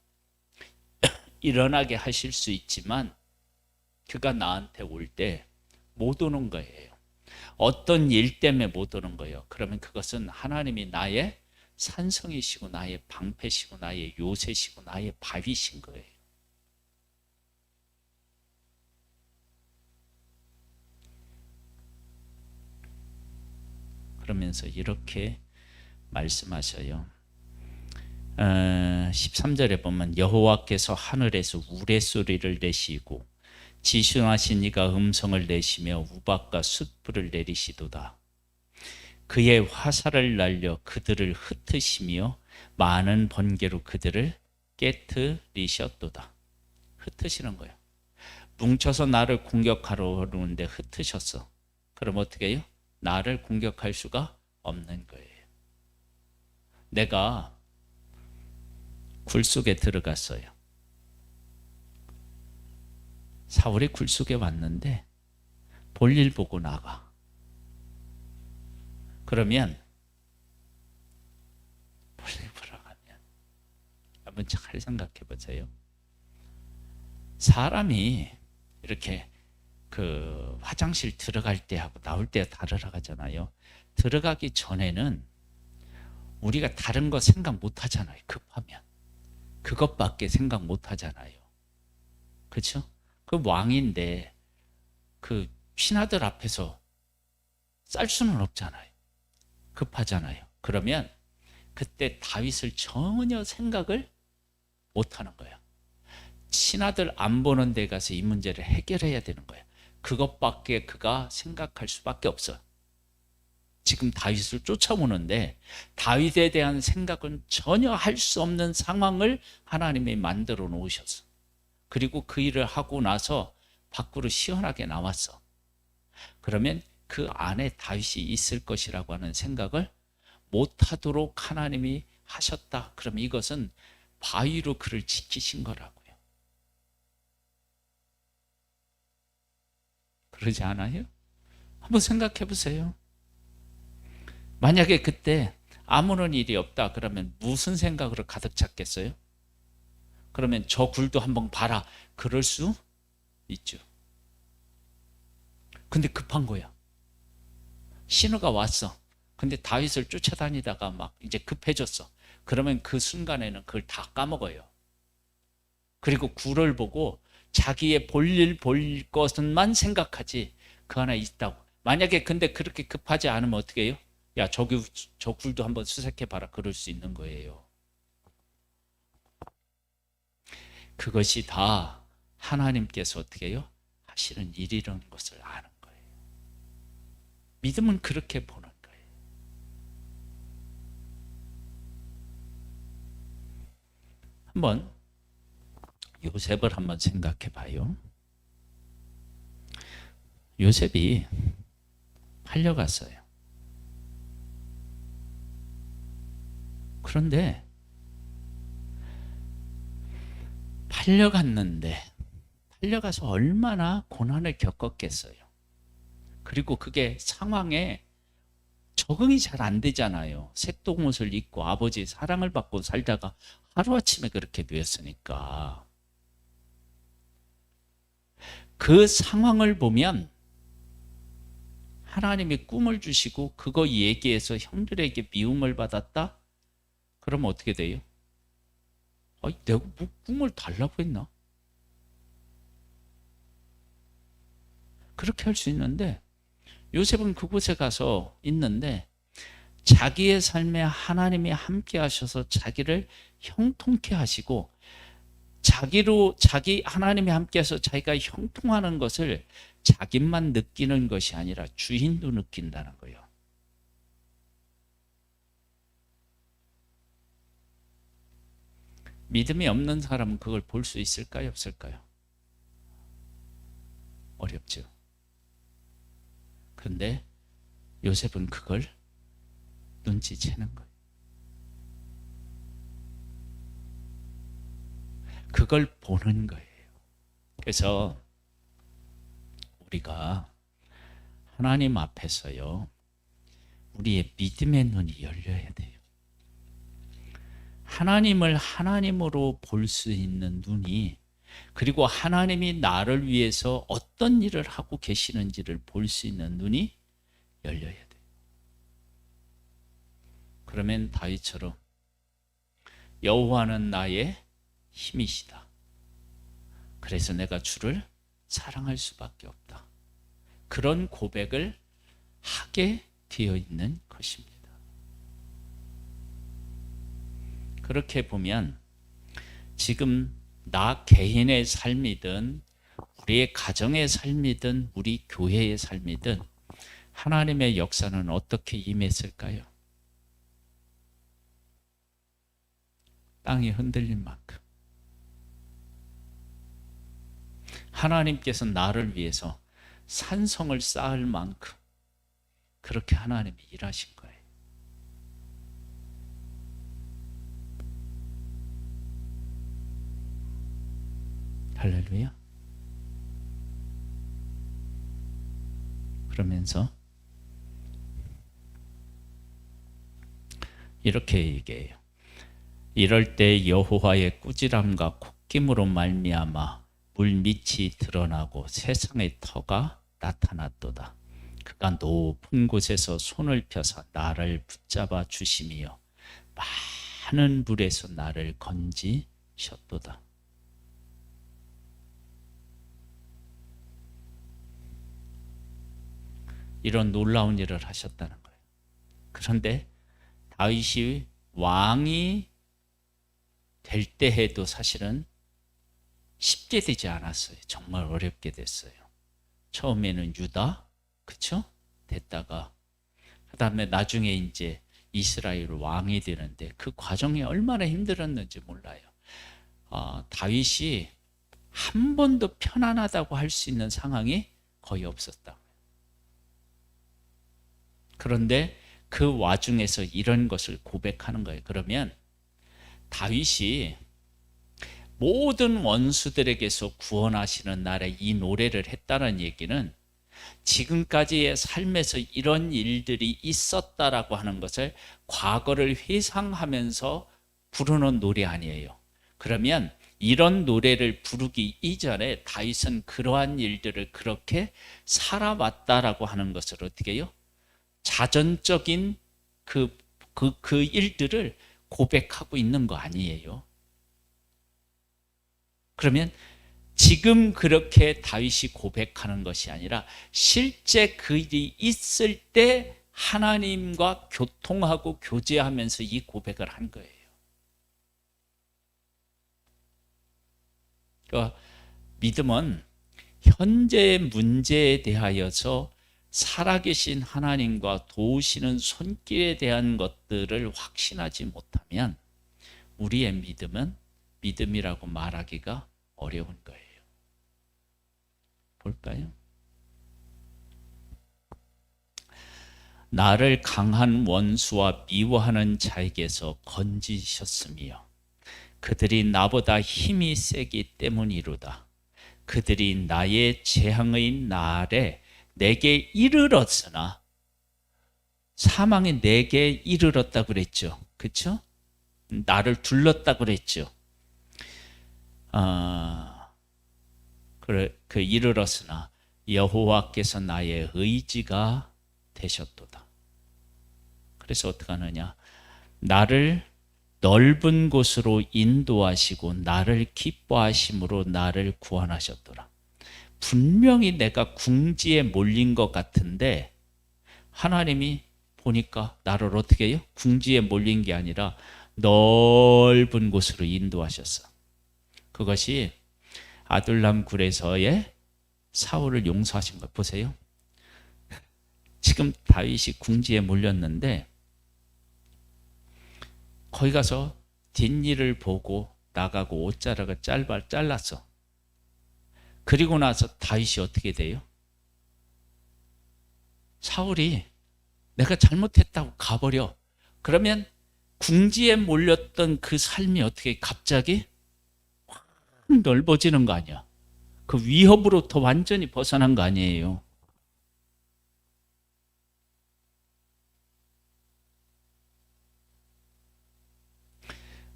일어나게 하실 수 있지만 그가 나한테 올 때 못 오는 거예요. 어떤 일 때문에 못 오는 거예요. 그러면 그것은 하나님이 나의 산성이시고 나의 방패시고 나의 요새시고 나의 바위신 거예요. 그러면서 이렇게 말씀하셔요. 13절에 보면 여호와께서 하늘에서 우레소리를 내시고 지순하신 이가 음성을 내시며 우박과 숯불을 내리시도다. 그의 화살을 날려 그들을 흩으시며 많은 번개로 그들을 깨트리셨도다. 흩으시는 거예요. 뭉쳐서 나를 공격하러 오는데 흩으셨어. 그럼 어떻게 해요? 나를 공격할 수가 없는 거예요. 내가 굴 속에 들어갔어요. 사울이 굴 속에 왔는데 볼일 보고 나가. 그러면 볼일 보러 가면 한번 잘 생각해 보세요. 사람이 이렇게 그 화장실 들어갈 때 하고 나올 때 다르라 하잖아요. 들어가기 전에는 우리가 다른 거 생각 못 하잖아요. 급하면 그것밖에 생각 못 하잖아요. 그렇죠? 그 왕인데 그 신하들 앞에서 쌀 수는 없잖아요. 급하잖아요. 그러면 그때 다윗을 전혀 생각을 못 하는 거야. 신하들 안 보는 데 가서 이 문제를 해결해야 되는 거야. 그것밖에 그가 생각할 수밖에 없어. 지금 다윗을 쫓아오는데 다윗에 대한 생각은 전혀 할 수 없는 상황을 하나님이 만들어 놓으셨어. 그리고 그 일을 하고 나서 밖으로 시원하게 나왔어. 그러면 그 안에 다윗이 있을 것이라고 하는 생각을 못하도록 하나님이 하셨다. 그럼 이것은 바위로 그를 지키신 거라고요. 그러지 않아요? 한번 생각해 보세요. 만약에 그때 아무런 일이 없다 그러면 무슨 생각으로 가득 찼겠어요? 그러면 저 굴도 한번 봐라. 그럴 수 있죠. 근데 급한 거야. 신호가 왔어. 근데 다윗을 쫓아다니다가 막 이제 급해졌어. 그러면 그 순간에는 그걸 다 까먹어요. 그리고 굴을 보고 자기의 볼일 볼 것만 생각하지 그 안에 있다고. 만약에 근데 그렇게 급하지 않으면 어떻게 해요? 야, 저 굴도 한번 수색해봐라. 그럴 수 있는 거예요. 그것이 다 하나님께서 어떻게 해요? 하시는 일이라는 것을 아는 거예요. 믿음은 그렇게 보는 거예요. 한번 요셉을 한번 생각해 봐요. 요셉이 팔려갔어요. 그런데 팔려가서 얼마나 고난을 겪었겠어요. 그리고 그게 상황에 적응이 잘 안 되잖아요. 색동옷을 입고 아버지의 사랑을 받고 살다가 하루아침에 그렇게 되었으니까. 그 상황을 보면 하나님이 꿈을 주시고 그거 얘기해서 형들에게 미움을 받았다? 그러면 어떻게 돼요? 아니, 내가 뭐 꿈을 달라고 했나? 그렇게 할 수 있는데 요셉은 그곳에 가서 있는데 자기의 삶에 하나님이 함께 하셔서 자기를 형통케 하시고 자기 하나님이 함께 해서 자기가 형통하는 것을 자기만 느끼는 것이 아니라 주인도 느낀다는 거예요. 믿음이 없는 사람은 그걸 볼 수 있을까요? 없을까요? 어렵죠. 그런데 요셉은 그걸 눈치채는 거예요. 그걸 보는 거예요. 그래서 우리가 하나님 앞에서요, 우리의 믿음의 눈이 열려야 돼요. 하나님을 하나님으로 볼 수 있는 눈이 그리고 하나님이 나를 위해서 어떤 일을 하고 계시는지를 볼 수 있는 눈이 열려야 돼요. 그러면 다윗처럼 여호와는 나의 힘이시다. 그래서 내가 주를 사랑할 수밖에 없다. 그런 고백을 하게 되어 있는 것입니다. 그렇게 보면 지금 나 개인의 삶이든 우리의 가정의 삶이든 우리 교회의 삶이든 하나님의 역사는 어떻게 임했을까요? 땅이 흔들린 만큼 하나님께서 나를 위해서 산성을 쌓을 만큼 그렇게 하나님이 일하신 거예요. 할렐루야. 그러면서 이렇게 얘기해요. 이럴 때 여호와의 꾸지람과 콧김으로 말미암아 물밑이 드러나고 세상의 터가 나타났도다. 그가 높은 곳에서 손을 펴서 나를 붙잡아 주심이요 많은 물에서 나를 건지셨도다. 이런 놀라운 일을 하셨다는 거예요. 그런데 다윗이 왕이 될 때에도 사실은 쉽게 되지 않았어요. 정말 어렵게 됐어요. 처음에는 유다, 그쵸? 됐다가 그다음에 나중에 이제 이스라엘 왕이 되는데 그 과정이 얼마나 힘들었는지 몰라요. 다윗이 한 번도 편안하다고 할 수 있는 상황이 거의 없었다. 그런데 그 와중에서 이런 것을 고백하는 거예요. 그러면 다윗이 모든 원수들에게서 구원하시는 날에 이 노래를 했다는 얘기는 지금까지의 삶에서 이런 일들이 있었다라고 하는 것을 과거를 회상하면서 부르는 노래 아니에요. 그러면 이런 노래를 부르기 이전에 다윗은 그러한 일들을 그렇게 살아왔다라고 하는 것을 어떻게 해요? 자전적인 그 일들을 고백하고 있는 거 아니에요. 그러면 지금 그렇게 다윗이 고백하는 것이 아니라 실제 그 일이 있을 때 하나님과 교통하고 교제하면서 이 고백을 한 거예요. 그러니까 믿음은 현재의 문제에 대하여서 살아계신 하나님과 도우시는 손길에 대한 것들을 확신하지 못하면 우리의 믿음은 믿음이라고 말하기가 어려운 거예요. 볼까요? 나를 강한 원수와 미워하는 자에게서 건지셨으며 그들이 나보다 힘이 세기 때문이로다. 그들이 나의 재앙의 날에 내게 이르렀으나 사망이 내게 이르렀다 그랬죠. 그렇죠? 나를 둘렀다 그랬죠. 그 이르렀으나 여호와께서 나의 의지가 되셨도다. 그래서 어떻게 하느냐? 나를 넓은 곳으로 인도하시고 나를 기뻐하심으로 나를 구원하셨더라. 분명히 내가 궁지에 몰린 것 같은데 하나님이 보니까 나를 어떻게 해요? 궁지에 몰린 게 아니라 넓은 곳으로 인도하셨어. 그것이 아둘람 굴에서의 사울을 용서하신 것 보세요. 지금 다윗이 궁지에 몰렸는데 거기 가서 뒷일을 보고 나가고 옷자락을 잘랐어. 그리고 나서 다윗이 어떻게 돼요? 사울이 내가 잘못했다고 가버려. 그러면 궁지에 몰렸던 그 삶이 어떻게 갑자기 확 넓어지는 거 아니야. 그 위협으로부터 완전히 벗어난 거 아니에요.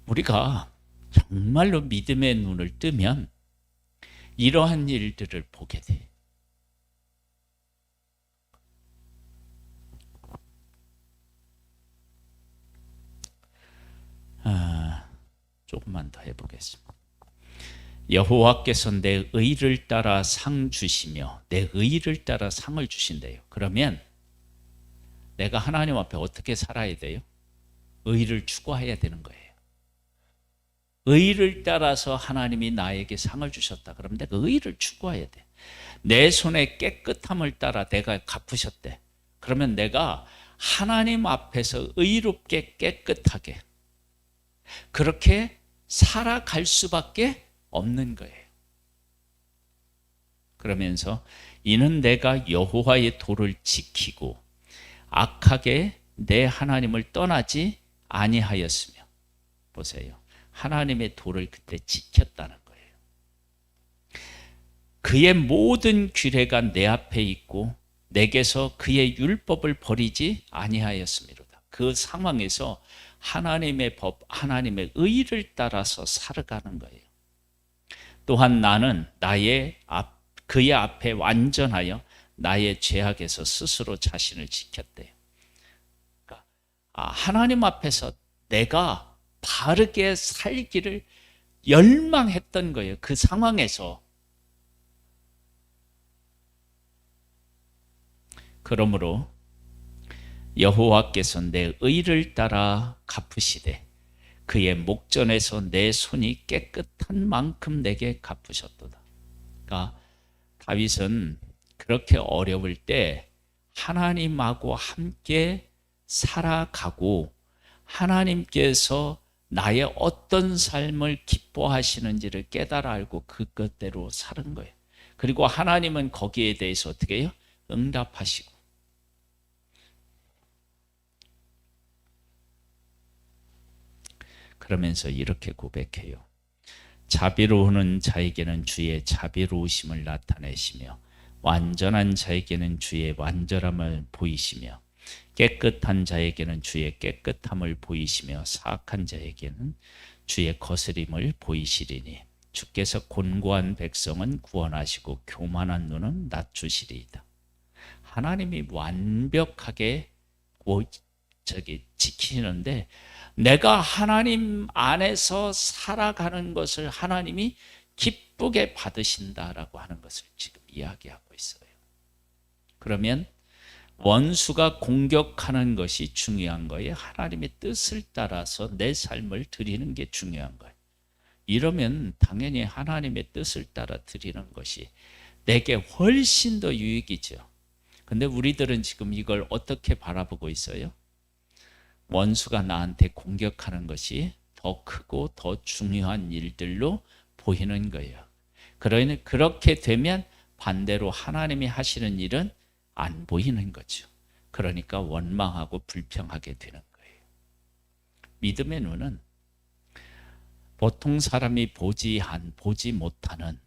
우리가 정말로 믿음의 눈을 뜨면 이러한 일들을 보게 돼. 조금만 더 해보겠습니다. 여호와께서 내 의를 따라 상 주시며 내 의를 따라 상을 주신대요. 그러면 내가 하나님 앞에 어떻게 살아야 돼요? 의를 추구해야 되는 거예요. 의를 따라서 하나님이 나에게 상을 주셨다. 그러면 내가 의를 추구해야 돼. 내 손의 깨끗함을 따라 내가 갚으셨대. 그러면 내가 하나님 앞에서 의롭게 깨끗하게 그렇게 살아갈 수밖에 없는 거예요. 그러면서 이는 내가 여호와의 도를 지키고 악하게 내 하나님을 떠나지 아니하였으며, 보세요. 하나님의 도를 그때 지켰다는 거예요. 그의 모든 규례가 내 앞에 있고 내게서 그의 율법을 버리지 아니하였음이로다. 그 상황에서 하나님의 법, 하나님의 의를 따라서 살아가는 거예요. 또한 나는 그의 앞에 완전하여 나의 죄악에서 스스로 자신을 지켰대요. 그러니까 하나님 앞에서 내가 바르게 살기를 열망했던 거예요. 그 상황에서. 그러므로 여호와께서 내 의를 따라 갚으시되 그의 목전에서 내 손이 깨끗한 만큼 내게 갚으셨도다. 그러니까 다윗은 그렇게 어려울 때 하나님하고 함께 살아가고 하나님께서 나의 어떤 삶을 기뻐하시는지를 깨달아 알고 그것대로 사는 거예요. 그리고 하나님은 거기에 대해서 어떻게 해요? 응답하시고. 그러면서 이렇게 고백해요. 자비로우는 자에게는 주의 자비로우심을 나타내시며 완전한 자에게는 주의 완전함을 보이시며 깨끗한 자에게는 주의 깨끗함을 보이시며 사악한 자에게는 주의 거스림을 보이시리니 주께서 곤고한 백성은 구원하시고 교만한 눈은 낮추시리이다. 하나님이 완벽하게 지키시는데 내가 하나님 안에서 살아가는 것을 하나님이 기쁘게 받으신다라고 하는 것을 지금 이야기하고 있어요. 그러면 원수가 공격하는 것이 중요한 거예요. 하나님의 뜻을 따라서 내 삶을 드리는 게 중요한 거예요. 이러면 당연히 하나님의 뜻을 따라 드리는 것이 내게 훨씬 더 유익이죠. 근데 우리들은 지금 이걸 어떻게 바라보고 있어요? 원수가 나한테 공격하는 것이 더 크고 더 중요한 일들로 보이는 거예요. 그러니 그렇게 되면 반대로 하나님이 하시는 일은 안 보이는 거죠. 그러니까 원망하고 불평하게 되는 거예요. 믿음의 눈은 보통 사람이 보지 못하는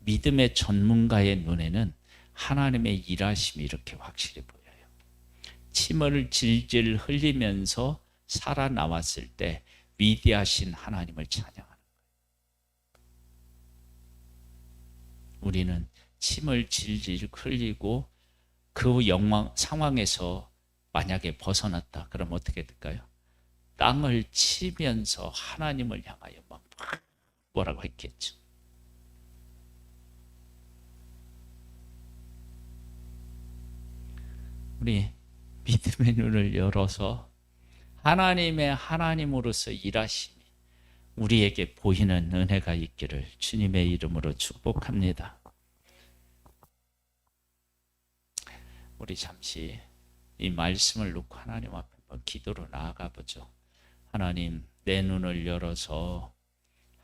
믿음의 전문가의 눈에는 하나님의 일하심이 이렇게 확실히 보여요. 침을 질질 흘리면서 살아나왔을 때 위대하신 하나님을 찬양하는 거예요. 우리는 침을 질질 흘리고 그 상황에서 만약에 벗어났다. 그럼 어떻게 될까요? 땅을 치면서 하나님을 향하여 막 뭐라고 했겠죠. 우리 믿음의 눈을 열어서 하나님의 하나님으로서 일하심이 우리에게 보이는 은혜가 있기를 주님의 이름으로 축복합니다. 우리 잠시 이 말씀을 놓고 하나님 앞에 한번 기도로 나아가 보죠. 하나님, 내 눈을 열어서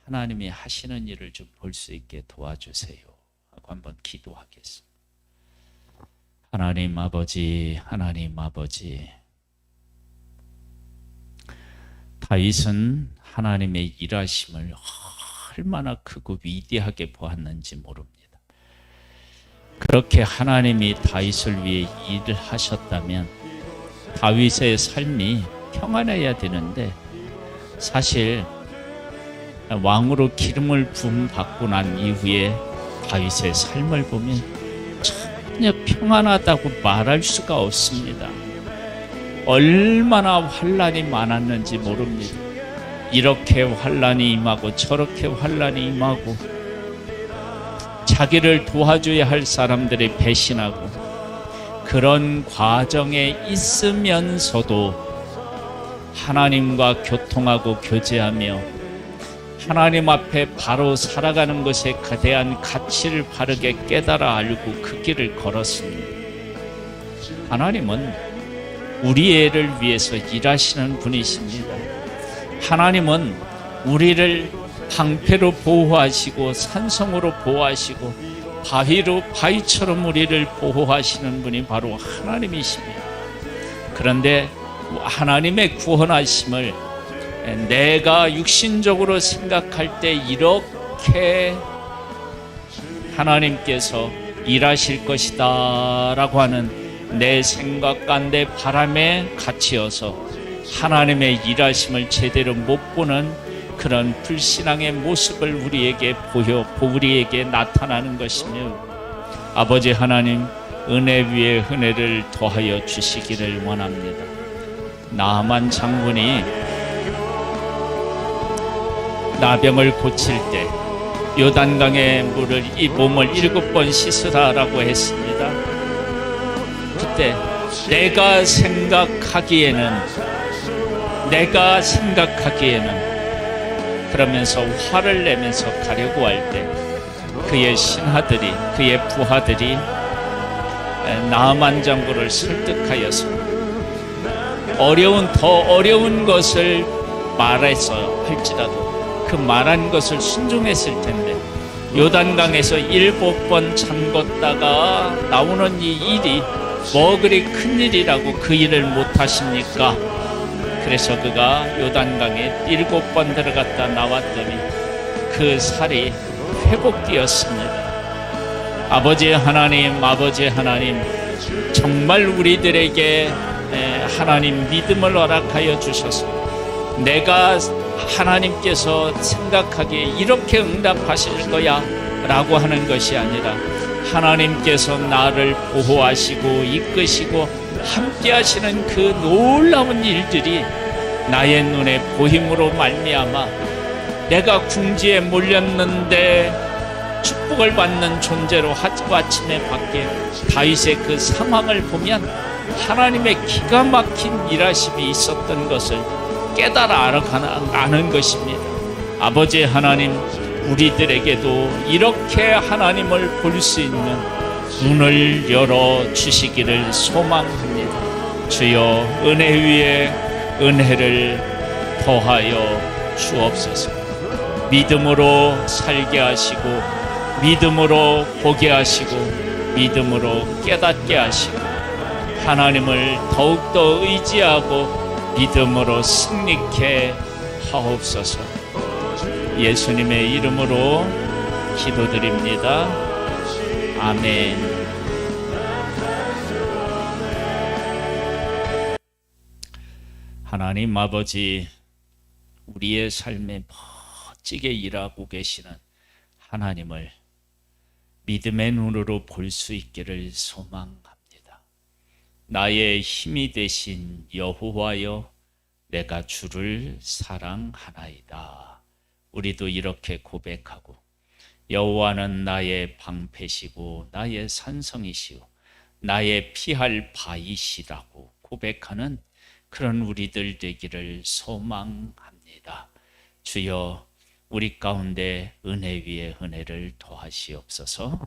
하나님이 하시는 일을 좀 볼 수 있게 도와주세요 하고 한번 기도하겠습니다. 하나님 아버지, 하나님 아버지, 다윗은 하나님의 일하심을 얼마나 크고 위대하게 보았는지 모릅니다. 그렇게 하나님이 다윗을 위해 일을 하셨다면 다윗의 삶이 평안해야 되는데, 사실 왕으로 기름을 부음 받고 난 이후에 다윗의 삶을 보면 전혀 평안하다고 말할 수가 없습니다. 얼마나 환난이 많았는지 모릅니다. 이렇게 환난이 임하고 저렇게 환난이 임하고 자기를 도와줘야 할 사람들이 배신하고 그런 과정에 있으면서도 하나님과 교통하고 교제하며 하나님 앞에 바로 살아가는 것에 대한 가치를 바르게 깨달아 알고 그 길을 걸었습니다. 하나님은 우리 애를 위해서 일하시는 분이십니다. 하나님은 우리를 방패로 보호하시고 산성으로 보호하시고 바위처럼 우리를 보호하시는 분이 바로 하나님이십니다. 그런데 하나님의 구원하심을 내가 육신적으로 생각할 때 이렇게 하나님께서 일하실 것이다 라고 하는 내 생각과 내 바람에 갇혀서 하나님의 일하심을 제대로 못 보는 그런 불신앙의 모습을 우리에게 나타나는 것이며, 아버지 하나님 은혜 위에 은혜를 더하여 주시기를 원합니다. 나만 장군이 나병을 고칠 때 요단강의 물을 이 몸을 7번 씻으라라고 했습니다. 그때 내가 생각하기에는 그러면서 화를 내면서 가려고 할 때 그의 신하들이, 그의 부하들이 나아만 장군을 설득하여서 더 어려운 것을 말해서 할지라도 그 말한 것을 순종했을 텐데, 요단강에서 7번 잠궜다가 나오는 이 일이 뭐 그리 큰 일이라고 그 일을 못하십니까? 그래서 그가 요단강에 7번 들어갔다 나왔더니 그 살이 회복되었습니다. 아버지 하나님, 정말 우리들에게 하나님 믿음을 허락하여 주셔서 내가 하나님께서 생각하기에 이렇게 응답하실 거야 라고 하는 것이 아니라 하나님께서 나를 보호하시고 이끄시고 함께 하시는 그 놀라운 일들이 나의 눈에 보임으로 말미암아 내가 궁지에 몰렸는데 축복을 받는 존재로 하루아침에 바뀐 다윗의 그 상황을 보면 하나님의 기가 막힌 일하심이 있었던 것을 깨달아 아는 것입니다. 아버지 하나님, 우리들에게도 이렇게 하나님을 볼 수 있는 눈을 열어 주시기를 소망합니다. 주여 은혜 위에 은혜를 더하여 주옵소서. 믿음으로 살게 하시고 믿음으로 보게 하시고 믿음으로 깨닫게 하시고 하나님을 더욱더 의지하고 믿음으로 승리케 하옵소서. 예수님의 이름으로 기도드립니다. 아멘. 하나님 아버지, 우리의 삶에 멋지게 일하고 계시는 하나님을 믿음의 눈으로 볼 수 있기를 소망합니다. 나의 힘이 되신 여호와여, 내가 주를 사랑하나이다. 우리도 이렇게 고백하고 여호와는 나의 방패시고 나의 산성이시오 나의 피할 바위시라고 고백하는 그런 우리들 되기를 소망합니다. 주여, 우리 가운데 은혜 위에 은혜를 더하시옵소서.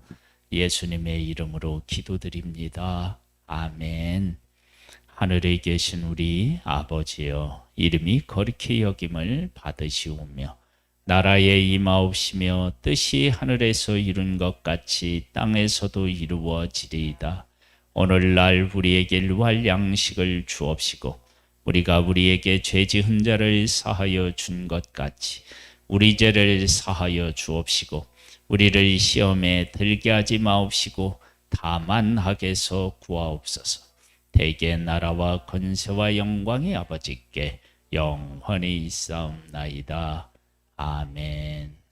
예수님의 이름으로 기도드립니다. 아멘. 하늘에 계신 우리 아버지여, 이름이 거룩히 여김을 받으시오며 나라에 임하옵시며 뜻이 하늘에서 이룬 것 같이 땅에서도 이루어지리이다. 오늘날 우리에게 일용할 양식을 주옵시고 우리가 우리에게 죄 지은 자를 사하여 준 것 같이 우리 죄를 사하여 주옵시고 우리를 시험에 들게 하지 마옵시고 다만 악에서 구하옵소서. 대개 나라와 권세와 영광이 아버지께 영원히 있사옵나이다. 아멘.